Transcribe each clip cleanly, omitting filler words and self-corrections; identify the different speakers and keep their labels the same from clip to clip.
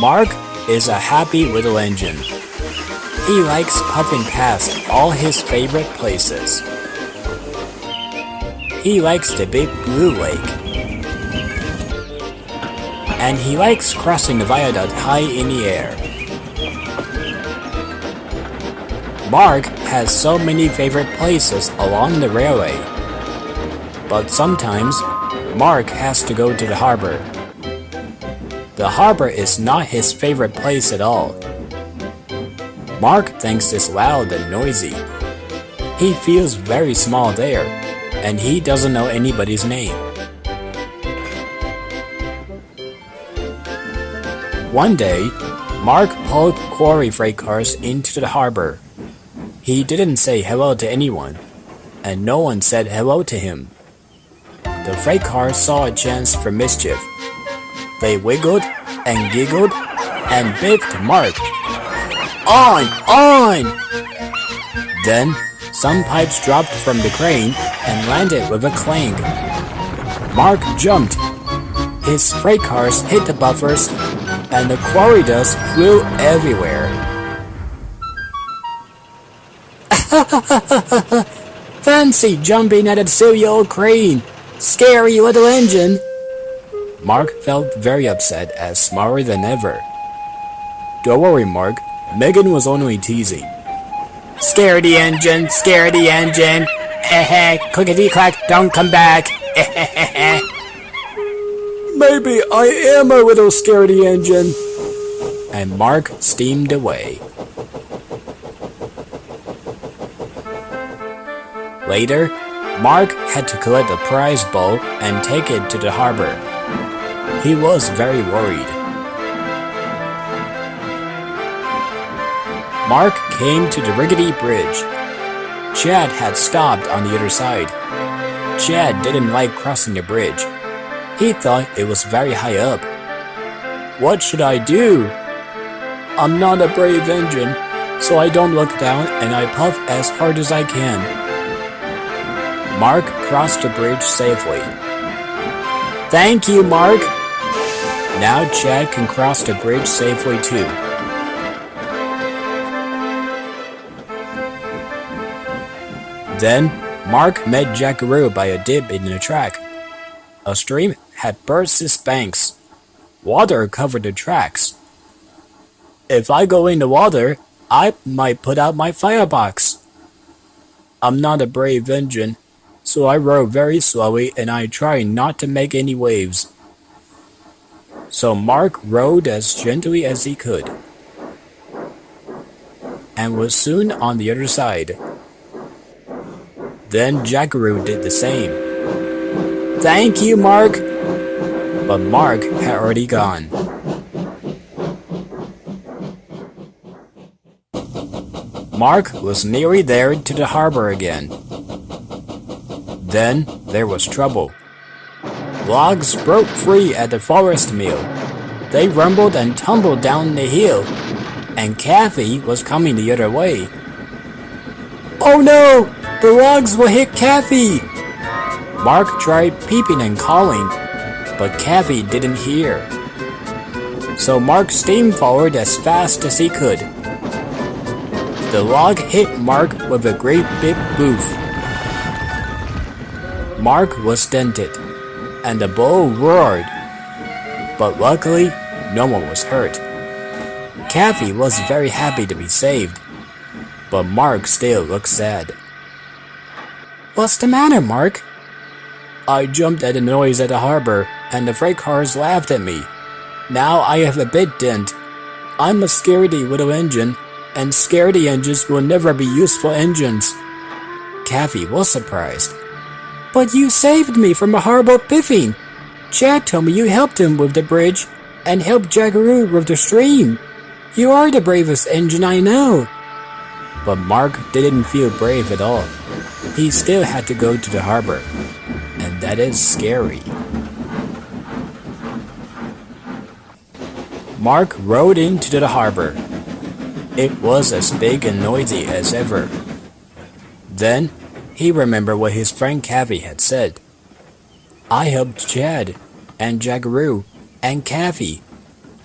Speaker 1: Mark is a happy little engine. He likes puffing past all his favorite places. He likes the big blue lake. And he likes crossing the viaduct high in the air. Mark has so many favorite places along the railway. But sometimes, Mark has to go to the harbor. The harbor is not his favorite place at all. Mark thinks it's loud and noisy. He feels very small there, and he doesn't know anybody's name. One day, Mark pulled quarry freight cars into the harbor. He didn't say hello to anyone, and no one said hello to him. The freight cars saw a chance for mischief. They wiggled and giggled and biffed Mark. On! On! Then, some pipes dropped from the crane and landed with a clang. Mark jumped. His freight cars hit the buffers, and the quarry dust flew everywhere. Fancy jumping at a silly old crane! Scary little engine! Mark felt very upset and smaller than ever. Don't worry, Mark. Megan was only teasing. Scare the engine! Scare the engine! Heh clickety-clack, don't come back! Maybe I am a little scaredy engine. And Mark steamed away. Later, Mark had to collect the prize bowl and take it to the harbor. He was very worried. Mark came to the rickety bridge. Chad had stopped on the other side. Chad didn't like crossing the bridge. He thought it was very high up. What should I do? I'm not a brave engine, so I don't look down and I puff as hard as I can. Mark crossed the bridge safely. Thank you, Mark! Now Chad can cross the bridge safely too. Then, Mark met Jackaroo by a dip in the track. A stream had burst its banks. Water covered the tracks. If I go in the water, I might put out my firebox. I'm not a brave engine, so I row very slowly and I try not to make any waves. So Mark rowed as gently as he could, and was soon on the other side. Then Jackaroo did the same. Thank you, Mark! But Mark had already gone. Mark was nearly there to the harbor again. Then there was trouble. Logs broke free at the forest mill. They rumbled and tumbled down the hill, and Kathy was coming the other way. Oh no! The logs will hit Kathy! Mark tried peeping and calling, but Kathy didn't hear. So Mark steamed forward as fast as he could. The log hit Mark with a great big boof. Mark was dented, and the bull roared. But luckily, no one was hurt. Kathy was very happy to be saved, but Mark still looked sad. What's the matter, Mark? I jumped at the noise at the harbor, and the freight cars laughed at me. Now I have a big dent. I'm a scaredy little engine, and scaredy engines will never be useful engines. Kathy was surprised. But you saved me from a horrible biffing. Chad told me you helped him with the bridge, and helped Jackaroo with the stream. You are the bravest engine I know. But Mark didn't feel brave at all. He still had to go to the harbor, and that is scary. Mark rode into the harbor. It was as big and noisy as ever. Then he remembered what his friend Kathy had said. I helped Chad, and Jackaroo, and Kathy.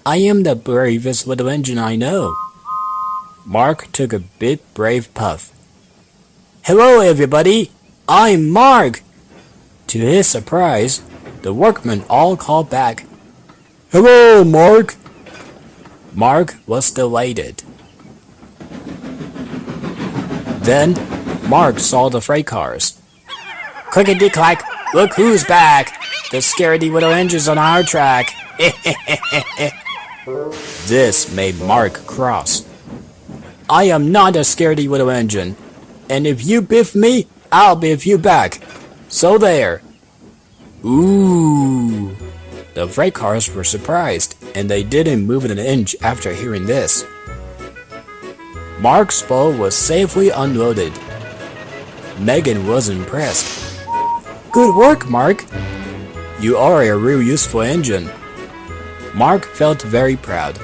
Speaker 1: I am the bravest little engine I know. Mark took a big brave puff. Hello everybody, I'm Mark. To his surprise, the workmen all called back, Hello Mark. Mark was delighted. Then Mark saw the freight cars. Clickety-clack, look who's back! The scaredy little engine's on our track! This made Mark cross. I am not a scaredy little engine, and if you biff me, I'll biff you back. So there. Ooh. The freight cars were surprised, and they didn't move an inch after hearing this. Mark's boat was safely unloaded. Megan was impressed. Good work, Mark. You are a real useful engine. Mark felt very proud,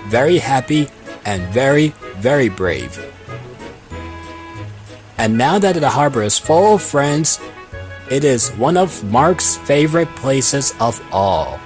Speaker 1: very happy, and very, very brave. And now that the harbor is full of friends, it is one of Mark's favorite places of all.